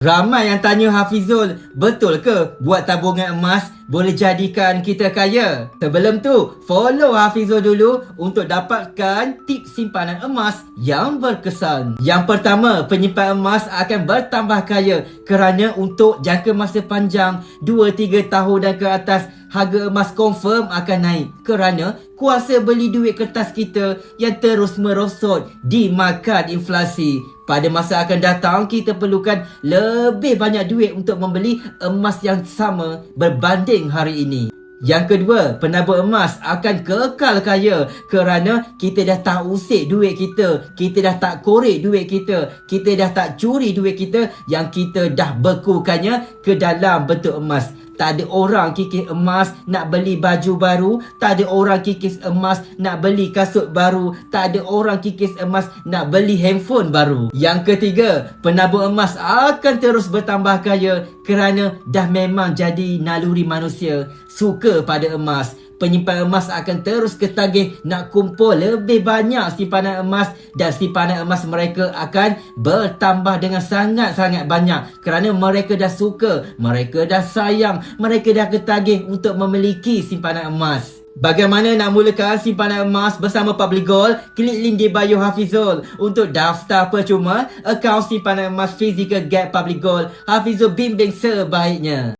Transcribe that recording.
Ramai yang tanya Hafizul, betul ke buat tabungan emas boleh jadikan kita kaya? Sebelum tu, follow Hafizul dulu untuk dapatkan tips simpanan emas yang berkesan. Yang pertama, penyimpan emas akan bertambah kaya kerana untuk jangka masa panjang 2-3 tahun dan ke atas, harga emas confirm akan naik kerana kuasa beli duit kertas kita yang terus merosot dimakan inflasi. Pada masa akan datang, kita perlukan lebih banyak duit untuk membeli emas yang sama berbanding hari ini. Yang kedua, penabur emas akan kekal kaya kerana kita dah tak usik duit kita dah tak korek duit kita dah tak curi duit kita yang kita dah bekukannya ke dalam bentuk emas. Tak ada orang kikis emas nak beli baju baru. Tak ada orang kikis emas nak beli kasut baru. Tak ada orang kikis emas nak beli handphone baru. Yang ketiga, penabur emas akan terus bertambah kaya kerana dah memang jadi naluri manusia suka pada emas. Penyimpan emas akan terus ketagih nak kumpul lebih banyak simpanan emas dan simpanan emas mereka akan bertambah dengan sangat-sangat banyak kerana mereka dah suka, mereka dah sayang, mereka dah ketagih untuk memiliki simpanan emas. Bagaimana nak mulakan simpanan emas bersama Public Gold? Klik link di bio Hafizul untuk daftar percuma akaun simpanan emas fizikal Gap Public Gold. Hafizul bimbing sebaiknya.